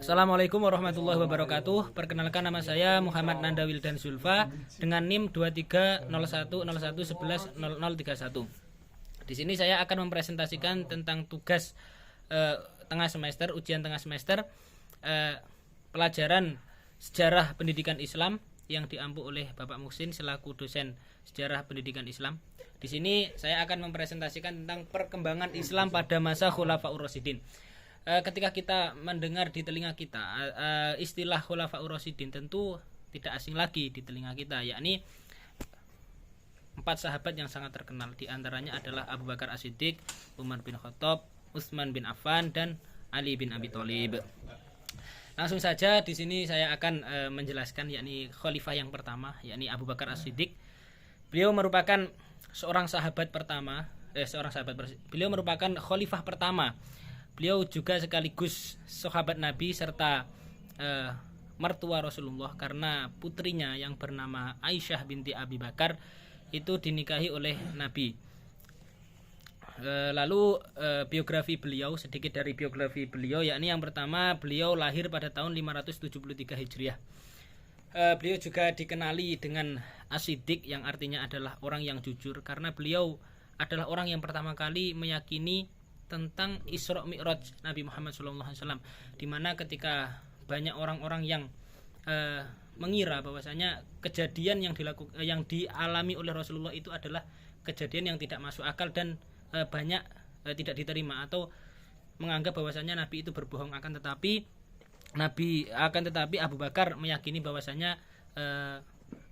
Assalamualaikum warahmatullahi wabarakatuh. Perkenalkan, nama saya Muhammad Nanda Wildan Zulfa dengan NIM 230101110031. Di sini saya akan mempresentasikan tentang tugas tengah semester, ujian tengah semester, pelajaran sejarah pendidikan Islam yang diampu oleh Bapak Muhsin selaku dosen sejarah pendidikan Islam. Di sini saya akan mempresentasikan tentang perkembangan Islam pada masa Khulafaur Rasyidin. Ketika kita mendengar di telinga kita istilah Khulafaur Rasyidin, tentu tidak asing lagi di telinga kita, yakni 4 sahabat yang sangat terkenal. Di antaranya adalah Abu Bakar As-Siddiq, Umar bin Khattab, Utsman bin Affan, dan Ali bin Abi Thalib. Langsung saja di sini saya akan menjelaskan yakni khalifah yang pertama, yakni Abu Bakar As-Siddiq. Beliau merupakan beliau merupakan khalifah pertama. Beliau juga sekaligus sahabat Nabi serta mertua Rasulullah, karena putrinya yang bernama Aisyah binti Abi Bakar itu dinikahi oleh Nabi. Lalu biografi beliau, sedikit dari biografi beliau, yakni yang pertama, beliau lahir pada tahun 573 Hijriah. Beliau juga dikenali dengan As-Siddiq, yang artinya adalah orang yang jujur, karena beliau adalah orang yang pertama kali meyakini tentang Isra Mi'raj Nabi Muhammad SAW, di mana ketika banyak orang-orang yang mengira bahwasanya kejadian yang dialami oleh Rasulullah itu adalah kejadian yang tidak masuk akal dan banyak tidak diterima atau menganggap bahwasanya Nabi itu berbohong, akan tetapi Abu Bakar meyakini bahwasanya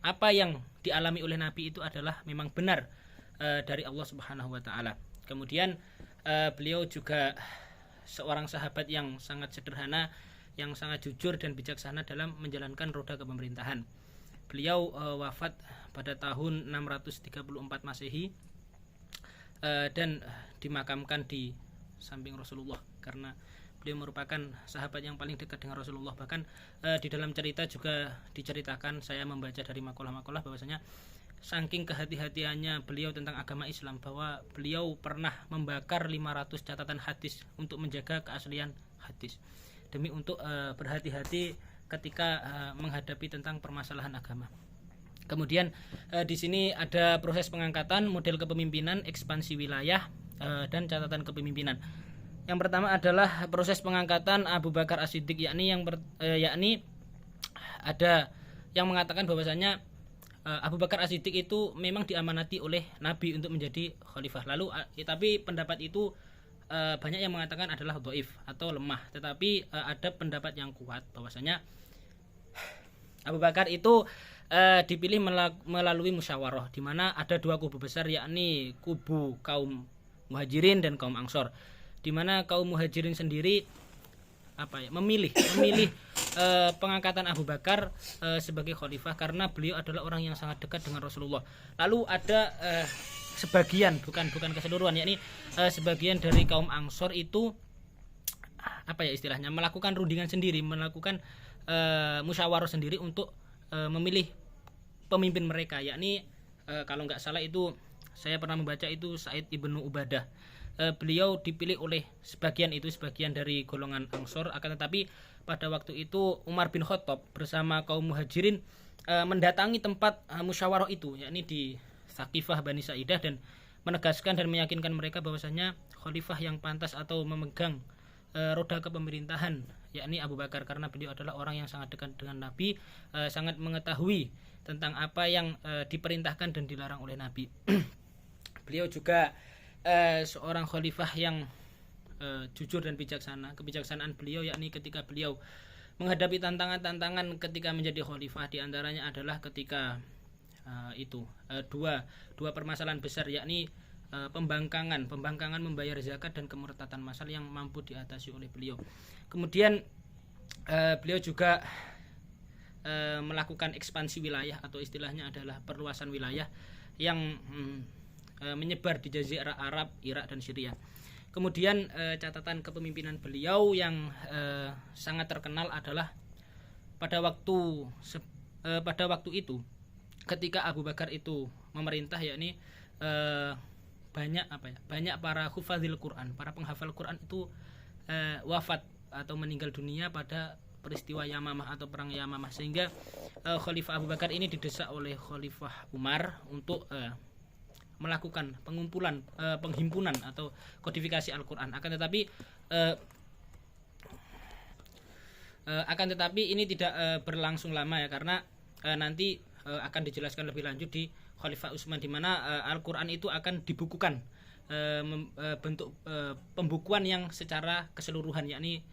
apa yang dialami oleh Nabi itu adalah memang benar dari Allah Subhanahu wa taala. Kemudian beliau juga seorang sahabat yang sangat sederhana, yang sangat jujur dan bijaksana dalam menjalankan roda kepemerintahan. Beliau wafat pada tahun 634 Masehi dan dimakamkan di samping Rasulullah, karena beliau merupakan sahabat yang paling dekat dengan Rasulullah. Bahkan di dalam cerita juga diceritakan, saya membaca dari makalah-makalah, bahwasanya saking kehati-hatiannya beliau tentang agama Islam, bahwa beliau pernah membakar 500 catatan hadis untuk menjaga keaslian hadis, demi untuk berhati-hati ketika menghadapi tentang permasalahan agama. Kemudian di sini ada proses pengangkatan, model kepemimpinan, ekspansi wilayah, dan catatan kepemimpinan. Yang pertama adalah proses pengangkatan Abu Bakar As-Siddiq, yakni ada yang mengatakan bahwasanya Abu Bakar As-Siddiq itu memang diamanati oleh Nabi untuk menjadi khalifah. Tapi pendapat itu banyak yang mengatakan adalah dhaif atau lemah. Tetapi ada pendapat yang kuat bahwasanya Abu Bakar itu dipilih melalui musyawarah, di mana ada 2 kubu besar, yakni kubu kaum Muhajirin dan kaum Ansor. Di mana kaum Muhajirin sendiri memilih pengangkatan Abu Bakar sebagai khalifah, karena beliau adalah orang yang sangat dekat dengan Rasulullah. Lalu ada sebagian, bukan keseluruhan, yakni sebagian dari kaum Ansor itu istilahnya melakukan rundingan sendiri, melakukan musyawarah sendiri untuk memilih pemimpin mereka, yakni kalau nggak salah itu saya pernah membaca itu Sa'id ibnu Ubadah. Beliau dipilih oleh sebagian dari golongan Ansor, akan tetapi pada waktu itu Umar bin Khattab bersama kaum Muhajirin mendatangi tempat musyawarah itu, yakni di Thaqifah Bani Sa'idah, dan menegaskan dan meyakinkan mereka bahwasanya khalifah yang pantas atau memegang roda kepemerintahan yakni Abu Bakar, karena beliau adalah orang yang sangat dekat dengan Nabi, sangat mengetahui tentang apa yang diperintahkan dan dilarang oleh Nabi. Beliau juga seorang khalifah yang jujur dan bijaksana. Kebijaksanaan beliau yakni ketika beliau menghadapi tantangan-tantangan ketika menjadi khalifah, diantaranya adalah ketika dua permasalahan besar, yakni pembangkangan membayar zakat dan kemurtadan massal yang mampu diatasi oleh beliau. Kemudian beliau juga melakukan ekspansi wilayah, atau istilahnya adalah perluasan wilayah yang menyebar di Jazirah Arab, Irak dan Syria. Kemudian catatan kepemimpinan beliau yang sangat terkenal adalah pada waktu itu ketika Abu Bakar itu memerintah, yakni banyak para hufadzil Quran, para penghafal Quran itu wafat atau meninggal dunia pada peristiwa Yamamah atau perang Yamamah, sehingga Khalifah Abu Bakar ini didesak oleh Khalifah Umar untuk melakukan pengumpulan penghimpunan atau kodifikasi Al-Qur'an. Akan tetapi ini tidak berlangsung lama ya, karena nanti akan dijelaskan lebih lanjut di Khalifah Utsman, di mana Al-Qur'an itu akan dibukukan bentuk pembukuan yang secara keseluruhan, yakni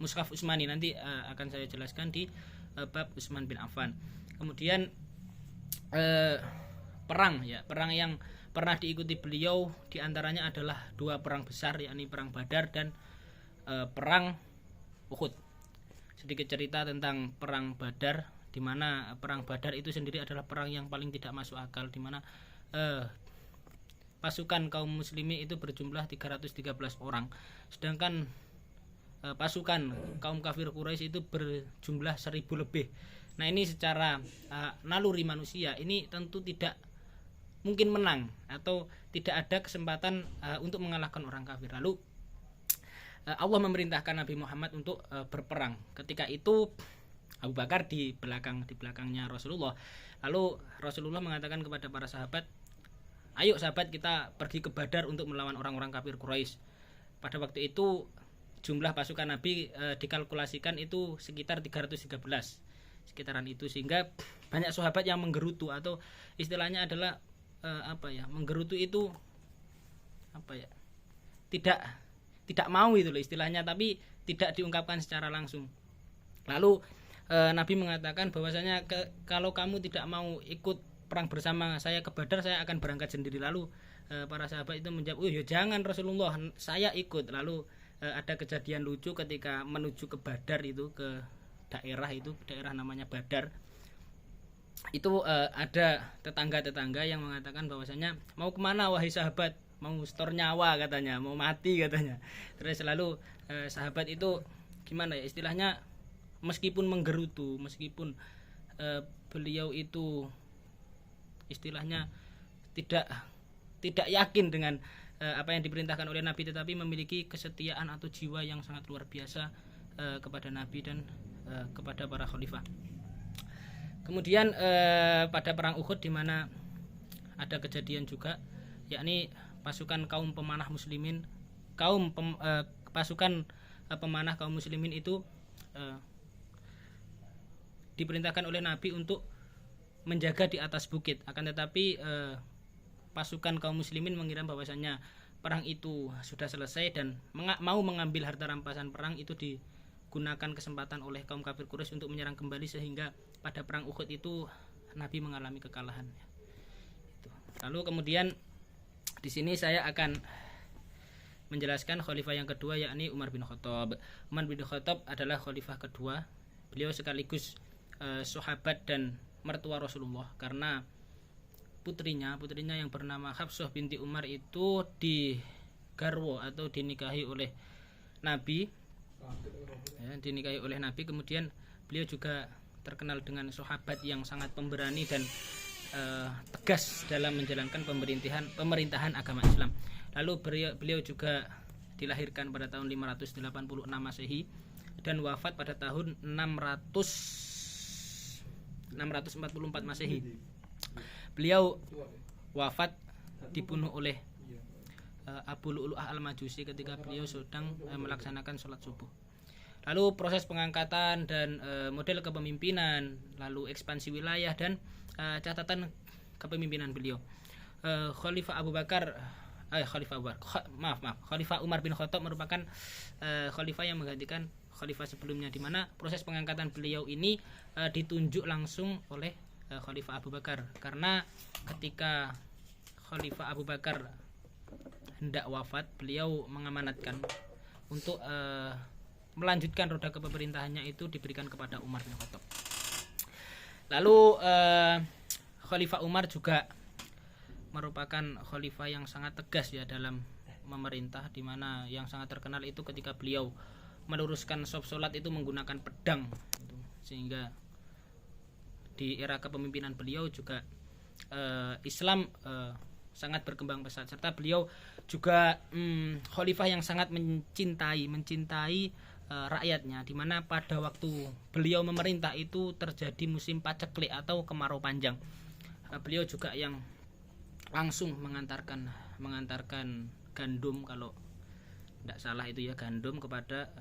Mushaf Utsmani. Nanti akan saya jelaskan di bab Utsman bin Affan. Kemudian perang yang pernah diikuti beliau diantaranya adalah 2 perang besar, yakni perang Badar dan perang Uhud. Sedikit cerita tentang perang Badar, di mana perang Badar itu sendiri adalah perang yang paling tidak masuk akal, di mana pasukan kaum muslimin itu berjumlah 313 orang, sedangkan pasukan kaum kafir Quraisy itu berjumlah 1000 lebih. Nah, ini secara naluri manusia ini tentu tidak mungkin menang atau tidak ada kesempatan untuk mengalahkan orang kafir. Lalu Allah memerintahkan Nabi Muhammad untuk berperang. Ketika itu Abu Bakar di belakangnya Rasulullah. Lalu Rasulullah mengatakan kepada para sahabat, "Ayo sahabat, kita pergi ke Badar untuk melawan orang-orang kafir Quraisy." Pada waktu itu jumlah pasukan Nabi dikalkulasikan itu sekitar 313, sekitaran itu, sehingga banyak sahabat yang menggerutu, atau istilahnya adalah menggerutu itu tidak mau itu loh istilahnya, tapi tidak diungkapkan secara langsung. Lalu Nabi mengatakan bahwasanya kalau kamu tidak mau ikut perang bersama saya ke Badar, saya akan berangkat sendiri. Lalu para sahabat itu menjawab, "Oh ya jangan Rasulullah, saya ikut." Lalu ada kejadian lucu ketika menuju ke Badar, itu ke daerah namanya Badar. Itu ada tetangga-tetangga yang mengatakan bahwasanya, "Mau kemana wahai sahabat?" "Mau setor nyawa," katanya, "mau mati," katanya. Terus selalu sahabat itu gimana ya istilahnya, meskipun menggerutu, meskipun beliau itu istilahnya tidak yakin dengan apa yang diperintahkan oleh Nabi, tetapi memiliki kesetiaan atau jiwa yang sangat luar biasa kepada Nabi dan kepada para khalifah. Kemudian pada perang Uhud, di mana ada kejadian juga, yakni pasukan kaum pemanah muslimin, pasukan pemanah kaum muslimin itu diperintahkan oleh Nabi untuk menjaga di atas bukit. Akan tetapi pasukan kaum muslimin mengira bahwasannya perang itu sudah selesai dan mau mengambil harta rampasan perang itu digunakan kesempatan oleh kaum kafir Quraisy untuk menyerang kembali, sehingga pada perang Uhud itu Nabi mengalami kekalahan. Lalu kemudian di sini saya akan menjelaskan khalifah yang kedua, yakni Umar bin Khattab. Umar bin Khattab adalah khalifah kedua. Beliau sekaligus sahabat dan mertua Rasulullah, karena putrinya yang bernama Hafsah binti Umar itu digarwo atau dinikahi oleh Nabi. Kemudian beliau juga terkenal dengan sahabat yang sangat pemberani dan tegas dalam menjalankan pemerintahan agama Islam. Lalu beliau juga dilahirkan pada tahun 586 Masehi dan wafat pada tahun 644 Masehi. Beliau wafat dibunuh oleh Abu Lu'lu'ah al-Majusi ketika beliau sedang melaksanakan sholat subuh. Lalu proses pengangkatan dan model kepemimpinan, lalu ekspansi wilayah dan catatan kepemimpinan beliau. Khalifah Umar bin Khattab merupakan khalifah yang menggantikan khalifah sebelumnya, di mana proses pengangkatan beliau ini ditunjuk langsung oleh Khalifah Abu Bakar, karena ketika Khalifah Abu Bakar hendak wafat, beliau mengamanatkan untuk melanjutkan roda kepemerintahannya itu diberikan kepada Umar bin Khattab. Lalu Khalifah Umar juga merupakan khalifah yang sangat tegas ya dalam memerintah, di mana yang sangat terkenal itu ketika beliau meluruskan shaf salat itu menggunakan pedang, sehingga di era kepemimpinan beliau juga Islam sangat berkembang pesat, serta beliau juga khalifah yang sangat mencintai rakyatnya, di mana pada waktu beliau memerintah itu terjadi musim paceklik atau kemarau panjang. Beliau juga yang langsung mengantarkan gandum, kalau tidak salah itu ya, gandum kepada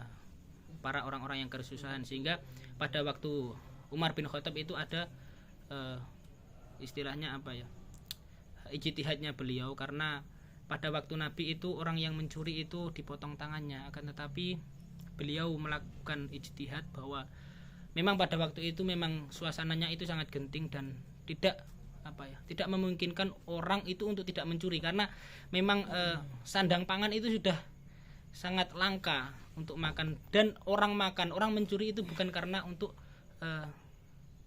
para orang-orang yang kesusahan, sehingga pada waktu Umar bin Khattab itu ada istilahnya apa ya, ijtihadnya beliau, karena pada waktu Nabi itu orang yang mencuri itu dipotong tangannya, akan tetapi beliau melakukan ijtihad bahwa memang pada waktu itu memang suasananya itu sangat genting dan tidak memungkinkan orang itu untuk tidak mencuri, karena memang sandang pangan itu sudah sangat langka untuk makan, dan orang mencuri itu bukan karena untuk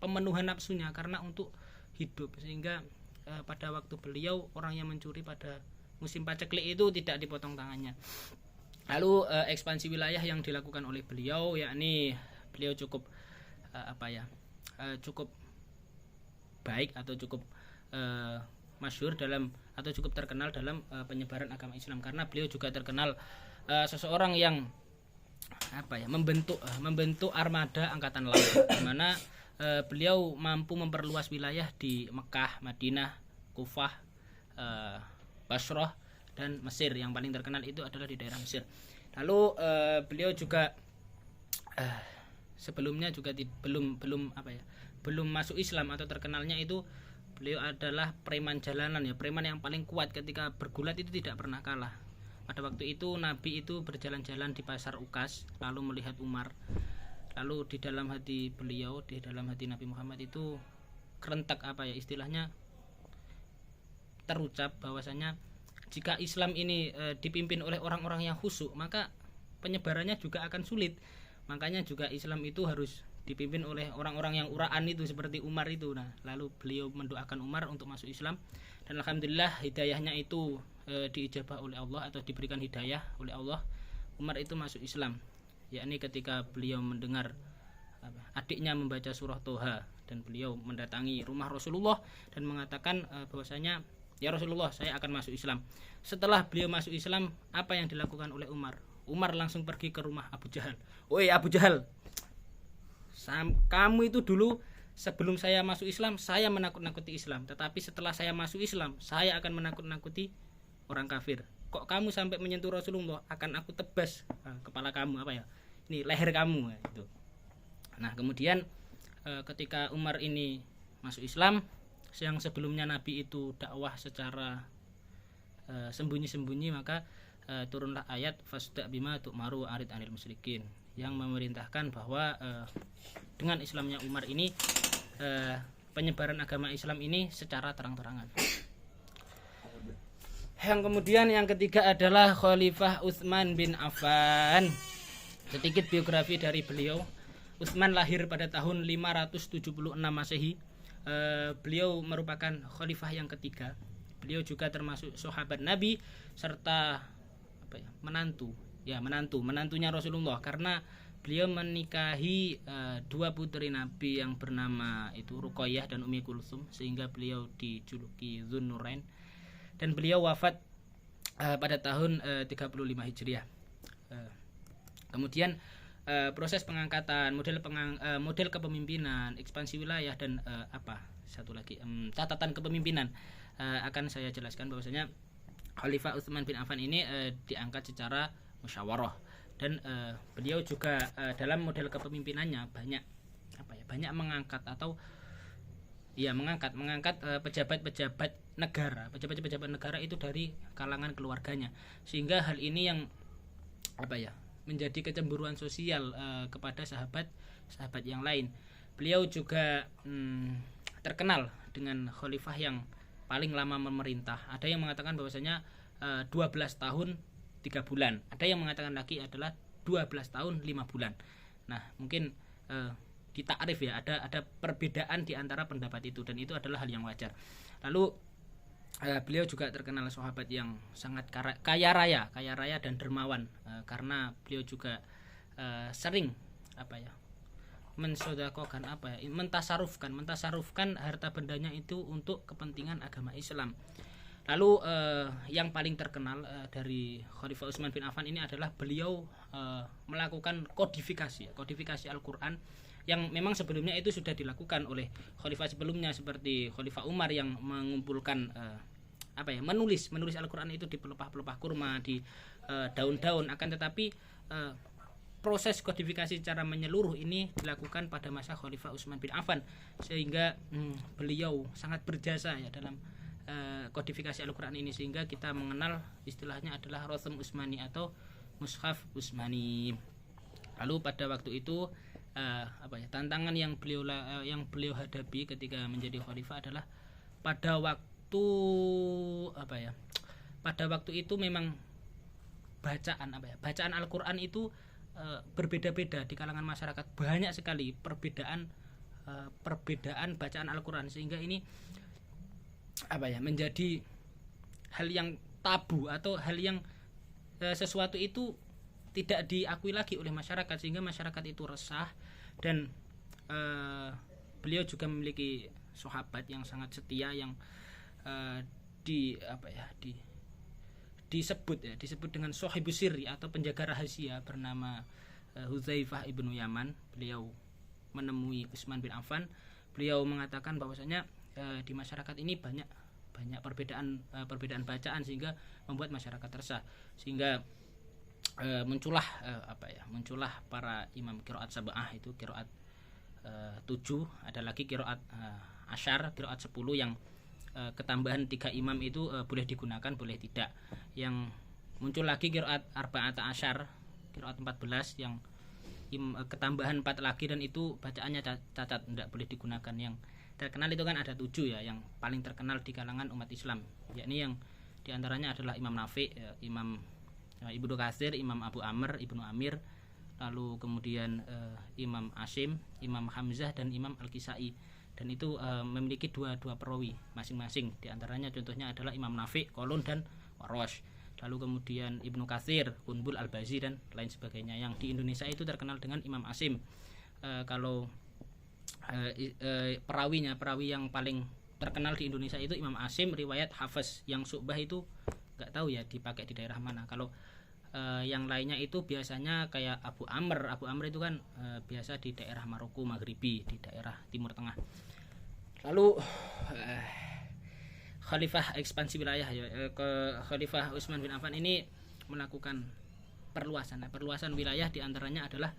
pemenuhan nafsunya, karena untuk hidup, sehingga pada waktu beliau orang yang mencuri pada musim paceklik itu tidak dipotong tangannya. Lalu ekspansi wilayah yang dilakukan oleh beliau, yakni beliau cukup cukup baik atau cukup masyhur dalam atau cukup terkenal dalam penyebaran agama Islam, karena beliau juga terkenal seseorang yang membentuk armada angkatan laut, di mana beliau mampu memperluas wilayah di Mekah, Madinah, Kufah, Basrah dan Mesir. Yang paling terkenal itu adalah di daerah Mesir. Lalu beliau juga sebelumnya juga belum masuk Islam atau terkenalnya itu beliau adalah preman jalanan ya, preman yang paling kuat, ketika bergulat itu tidak pernah kalah. Pada waktu itu Nabi itu berjalan-jalan di pasar Ukas, lalu melihat Umar. Lalu di dalam hati beliau, di dalam hati Nabi Muhammad itu kerentak istilahnya terucap bahwasanya jika Islam ini dipimpin oleh orang-orang yang khusyuk, maka penyebarannya juga akan sulit. Makanya juga Islam itu harus dipimpin oleh orang-orang yang uraan itu, seperti Umar itu. Nah, lalu beliau mendoakan Umar untuk masuk Islam, dan alhamdulillah hidayahnya itu diijabah oleh Allah atau diberikan hidayah oleh Allah. Umar itu masuk Islam, yakni ketika beliau mendengar adiknya membaca surah Toha, dan beliau mendatangi rumah Rasulullah dan mengatakan bahwasanya, ya Rasulullah, saya akan masuk Islam. Setelah beliau masuk Islam, apa yang dilakukan oleh Umar? Umar langsung pergi ke rumah Abu Jahal. Woi Abu Jahal, kamu itu dulu sebelum saya masuk Islam, saya menakut-nakuti Islam, tetapi setelah saya masuk Islam, saya akan menakut-nakuti orang kafir. Kok kamu sampai menyentuh Rasulullah, akan aku tebas kepala kamu, ini leher kamu itu. Nah, kemudian ketika Umar ini masuk Islam, yang sebelumnya Nabi itu dakwah secara sembunyi-sembunyi, maka turunlah ayat fasda bima tu'maru arid anil musyrikin, yang memerintahkan bahwa dengan Islamnya Umar ini penyebaran agama Islam ini secara terang-terangan. Yang kemudian yang ketiga adalah Khalifah Utsman bin Affan. Sedikit biografi dari beliau. Utsman lahir pada tahun 576 Masehi. Beliau merupakan khalifah yang ketiga. Beliau juga termasuk sahabat Nabi serta menantunya Rasulullah, karena beliau menikahi dua putri Nabi yang bernama itu Ruqayyah dan Ummi Kulsum, sehingga beliau dijuluki Dzunnurain, dan beliau wafat pada tahun 35 Hijriah. Kemudian proses pengangkatan, model kepemimpinan, ekspansi wilayah, dan catatan kepemimpinan akan saya jelaskan. Bahwasanya Khalifah Utsman bin Affan ini diangkat secara musyawarah, dan beliau juga dalam model kepemimpinannya banyak mengangkat pejabat-pejabat negara itu dari kalangan keluarganya, sehingga hal ini yang menjadi kecemburuan sosial kepada sahabat yang lain. Beliau juga terkenal dengan khalifah yang paling lama memerintah. Ada yang mengatakan bahwasanya 12 tahun 3 bulan. Ada yang mengatakan lagi adalah 12 tahun 5 bulan. Nah, mungkin ditakrif ya, ada perbedaan di antara pendapat itu, dan itu adalah hal yang wajar. Lalu beliau juga terkenal sahabat yang sangat kaya raya dan dermawan, karena beliau juga sering mensodakokan mentasarufkan harta bendanya itu untuk kepentingan agama Islam. Lalu yang paling terkenal dari Khalifah Utsman bin Affan ini adalah beliau melakukan kodifikasi Al-Qur'an yang memang sebelumnya itu sudah dilakukan oleh khalifah sebelumnya seperti Khalifah Umar yang mengumpulkan menulis Al-Qur'an itu di pelepah-pelepah kurma, di daun-daun, akan tetapi proses kodifikasi secara menyeluruh ini dilakukan pada masa Khalifah Utsman bin Affan, sehingga beliau sangat berjasa ya dalam kodifikasi Al-Qur'an ini, sehingga kita mengenal istilahnya adalah Rotham Utsmani atau Mushaf Utsmani. Lalu pada waktu itu tantangan yang beliau hadapi ketika menjadi khalifah adalah pada waktu itu memang bacaan Al-Qur'an itu berbeda-beda di kalangan masyarakat, banyak sekali perbedaan bacaan Al-Qur'an, sehingga ini menjadi hal yang tabu atau hal yang sesuatu itu tidak diakui lagi oleh masyarakat, sehingga masyarakat itu resah. Dan beliau juga memiliki sahabat yang sangat setia yang disebut dengan Shahibus Sirri atau penjaga rahasia bernama Hudzaifah ibnu Yaman. Beliau menemui Utsman bin Affan. Beliau mengatakan bahwasanya di masyarakat ini banyak perbedaan bacaan, sehingga membuat masyarakat resah, sehingga muncullah para imam qiraat sab'ah, itu qiraat 7, ada lagi qiraat asyar, qiraat 10 yang ketambahan 3 imam itu boleh digunakan, boleh tidak. Yang muncul lagi qiraat arba'ata asyar, qiraat 14 yang ketambahan 4 lagi, dan itu bacaannya cacat, tidak boleh digunakan. Yang terkenal itu kan ada 7 ya, yang paling terkenal di kalangan umat Islam, yakni yang diantaranya adalah Imam Nafi, Imam Ibnu Katsir, Imam Abu Amr, Ibnu Amir, lalu kemudian Imam Asim, Imam Hamzah, dan Imam Al-Kisai. Dan itu memiliki dua perawi masing-masing. Di antaranya contohnya adalah Imam Nafi, Qalun, dan Warwash. Lalu kemudian Ibnu Katsir, Qunbul, Al-Bazi, dan lain sebagainya. Yang di Indonesia itu terkenal dengan Imam Asim. Kalau perawi yang paling terkenal di Indonesia itu Imam Asim riwayat Hafiz. Yang Syu'bah itu nggak tahu ya dipakai di daerah mana. Kalau yang lainnya itu biasanya kayak Abu Amr itu kan biasa di daerah Maroko Maghribi, di daerah Timur Tengah. Lalu Khalifah ekspansi wilayah ke Khalifah Utsman bin Affan ini melakukan perluasan wilayah, diantaranya adalah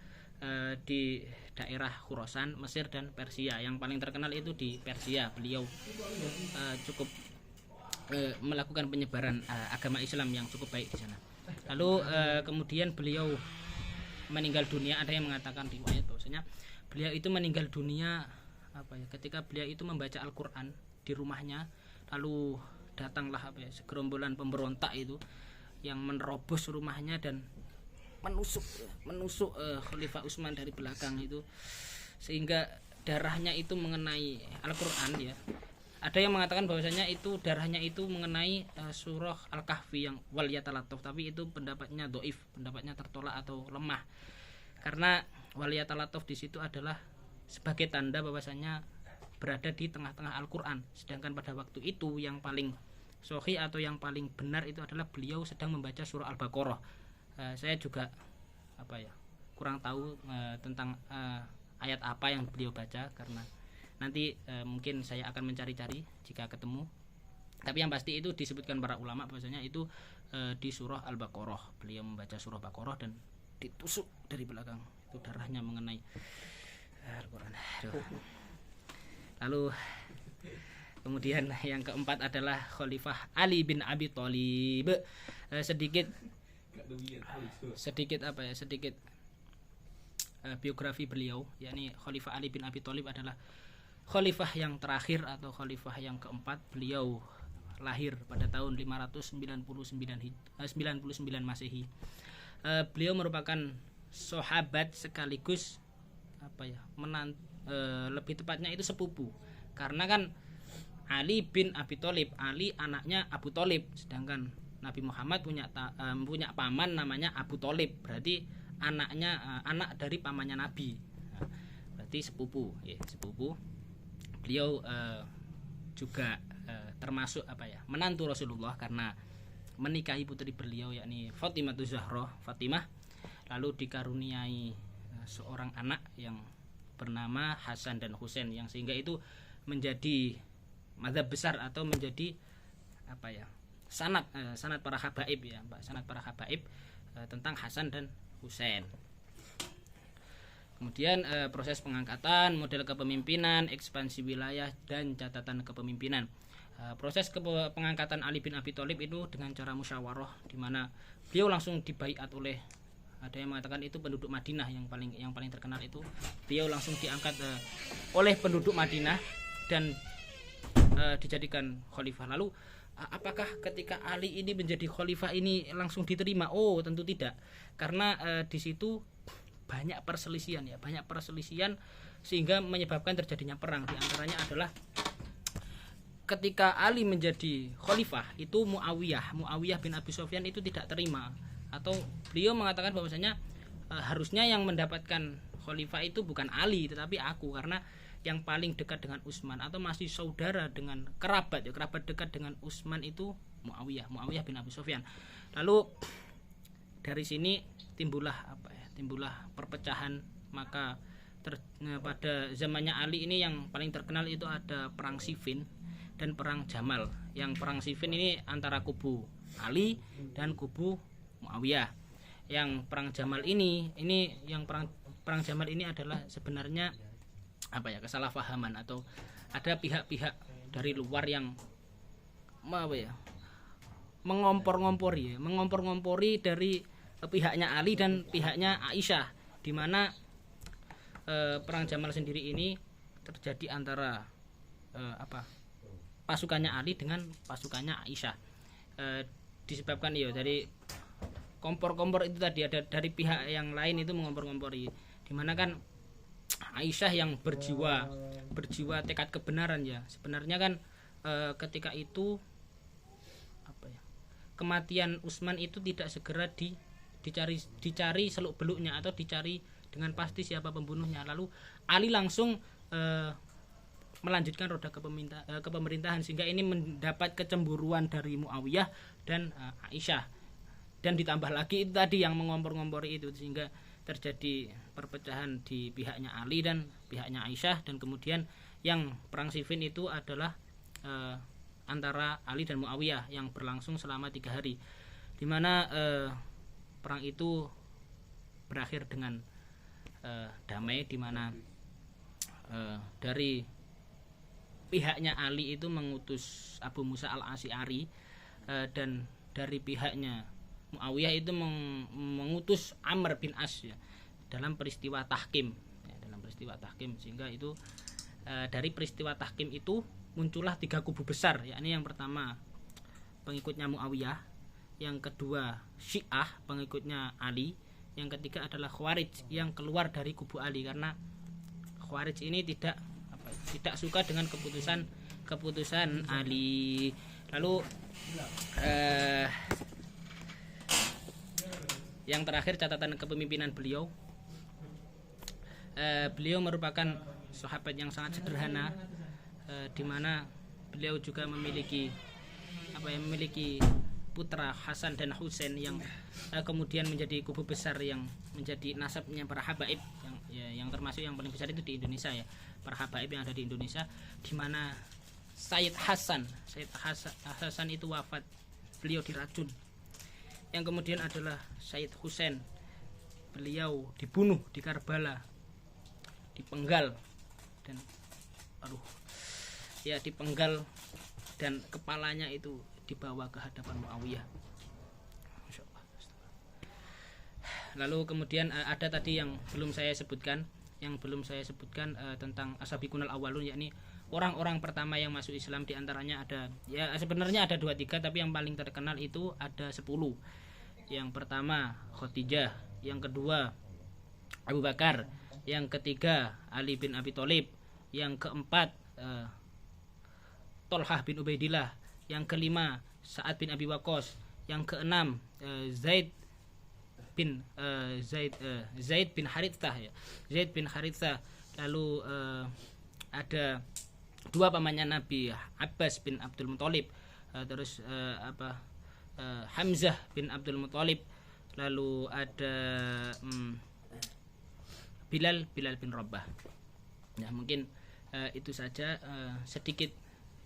di daerah Khurasan, Mesir, dan Persia. Yang paling terkenal itu di Persia. Beliau cukup melakukan penyebaran agama Islam yang cukup baik di sana. Lalu kemudian beliau meninggal dunia. Ada yang mengatakan riwayat bahwasanya beliau itu meninggal dunia ketika beliau itu membaca Al-Qur'an di rumahnya. Lalu datanglah segerombolan pemberontak itu yang menerobos rumahnya dan menusuk Khalifah Utsman dari belakang itu, sehingga darahnya itu mengenai Al-Qur'an ya. Ada yang mengatakan bahwasanya itu darahnya itu mengenai surah Al-Kahfi yang wal yatalataf, tapi itu pendapatnya dhaif, pendapatnya tertolak atau lemah. Karena wal yatalataf di situ adalah sebagai tanda bahwasanya berada di tengah-tengah Al-Qur'an. Sedangkan pada waktu itu yang paling sahih atau yang paling benar itu adalah beliau sedang membaca surah Al-Baqarah. Saya juga kurang tahu tentang ayat apa yang beliau baca, karena nanti mungkin saya akan mencari-cari jika ketemu. Tapi yang pasti itu disebutkan para ulama bahwasanya itu di surah Al-Baqarah. Beliau membaca surah Baqarah dan ditusuk dari belakang. Itu darahnya mengenai Al-Qur'an. Lalu kemudian yang keempat adalah Khalifah Ali bin Abi Thalib. Sedikit biografi beliau, yakni Khalifah Ali bin Abi Thalib adalah khalifah yang terakhir atau khalifah yang keempat. Beliau lahir pada tahun 599 Masehi. Beliau merupakan sahabat sekaligus lebih tepatnya itu sepupu, karena kan Ali bin Abi Thalib, Ali anaknya Abu Thalib, sedangkan Nabi Muhammad punya paman namanya Abu Thalib, berarti anak dari pamannya Nabi. Berarti sepupu. Beliau juga termasuk menantu Rasulullah karena menikahi putri beliau yakni Fatimah Zahra Fatimah, lalu dikaruniai seorang anak yang bernama Hasan dan Husain, yang sehingga itu menjadi mazhab besar atau menjadi sanad para habaib sanad para habaib tentang Hasan dan Husain. Kemudian proses pengangkatan, model kepemimpinan, ekspansi wilayah dan catatan kepemimpinan. Proses pengangkatan Ali bin Abi Thalib itu dengan cara musyawarah, di mana beliau langsung dibaiat oleh, ada yang mengatakan itu penduduk Madinah yang paling terkenal, itu beliau langsung diangkat oleh penduduk Madinah dan dijadikan khalifah. Lalu apakah ketika Ali ini menjadi khalifah ini langsung diterima? Oh, tentu tidak, karena di situ banyak perselisihan sehingga menyebabkan terjadinya perang. Di antaranya adalah ketika Ali menjadi khalifah itu Muawiyah bin Abi Sufyan itu tidak terima, atau beliau mengatakan bahwasanya harusnya yang mendapatkan khalifah itu bukan Ali tetapi aku, karena yang paling dekat dengan Utsman atau masih saudara dengan kerabat dekat dengan Utsman itu Muawiyah bin Abi Sufyan. Lalu dari sini timbullah perpecahan. Maka pada zamannya Ali ini yang paling terkenal itu ada perang Siffin dan perang Jamal. Yang perang Siffin ini antara kubu Ali dan kubu Muawiyah. Yang perang Jamal ini perang Jamal ini adalah sebenarnya kesalahpahaman, atau ada pihak-pihak dari luar yang mengompor-ngompori dari pihaknya Ali dan pihaknya Aisyah, di mana perang Jamal sendiri ini terjadi antara pasukannya Ali dengan pasukannya Aisyah. Disebabkan dari kompor-kompor itu tadi, ada dari pihak yang lain itu mengompor-ngompori, di mana kan Aisyah yang berjiwa tekad kebenaran sebenarnya kan ketika itu kematian Utsman itu tidak segera dicari seluk-beluknya atau dicari dengan pasti siapa pembunuhnya. Lalu Ali langsung melanjutkan roda kepemerintahan, sehingga ini mendapat kecemburuan dari Muawiyah dan Aisyah, dan ditambah lagi itu tadi yang mengompor-ngompori itu, sehingga terjadi perpecahan di pihaknya Ali dan pihaknya Aisyah. Dan kemudian yang perang Siffin itu adalah antara Ali dan Muawiyah yang berlangsung selama 3 hari, di mana perang itu berakhir dengan damai, di mana dari pihaknya Ali itu mengutus Abu Musa al-Asy'ari, dan dari pihaknya Muawiyah itu mengutus Amr bin As dalam peristiwa tahkim, sehingga itu dari peristiwa tahkim itu muncullah 3 kubu besar, yakni yang pertama pengikutnya Muawiyah, yang kedua Syiah pengikutnya Ali, yang ketiga adalah Khawarij yang keluar dari kubu Ali, karena Khawarij ini tidak suka dengan keputusan Ali. Lalu yang terakhir catatan kepemimpinan beliau. Beliau merupakan sahabat yang sangat sederhana, di mana beliau juga memiliki putra Hasan dan Husain yang kemudian menjadi kubu besar yang menjadi nasabnya para habaib yang termasuk yang paling besar itu di Indonesia para habaib yang ada di Indonesia, di mana Sayyid Hasan itu wafat, beliau diracun. Yang kemudian adalah Sayyid Husain, beliau dibunuh di Karbala, dipenggal dan kepalanya itu dibawa ke hadapan Muawiyah. Lalu kemudian ada tadi yang belum saya sebutkan tentang As-Sabiqunal Awwalun, yakni orang-orang pertama yang masuk Islam. Di antaranya ada sebenarnya ada 2-3, tapi yang paling terkenal itu ada 10. Yang pertama Khadijah, yang kedua Abu Bakar, yang ketiga Ali bin Abi Thalib, yang keempat Tolhah bin Ubaidillah, yang kelima Sa'ad bin Abi Waqqas, yang keenam Zaid bin Harithah. Lalu ada dua pamannya Nabi, Abbas bin Abdul Muthalib, terus Hamzah bin Abdul Muthalib, lalu ada Bilal bin Rabah. Ya mungkin itu saja sedikit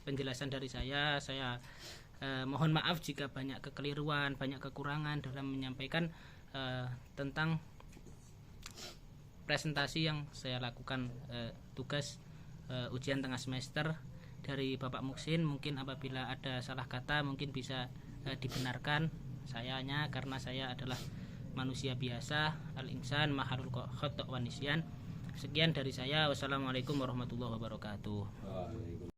penjelasan dari saya. Mohon maaf jika banyak kekeliruan, banyak kekurangan dalam menyampaikan tentang presentasi yang saya lakukan, tugas ujian tengah semester dari Bapak Muksin. Mungkin apabila ada salah kata mungkin bisa dibenarkan sayanya, karena saya adalah manusia biasa, al-insan mahalul khata' wa nisyan. Sekian dari saya. Wassalamualaikum warahmatullahi wabarakatuh.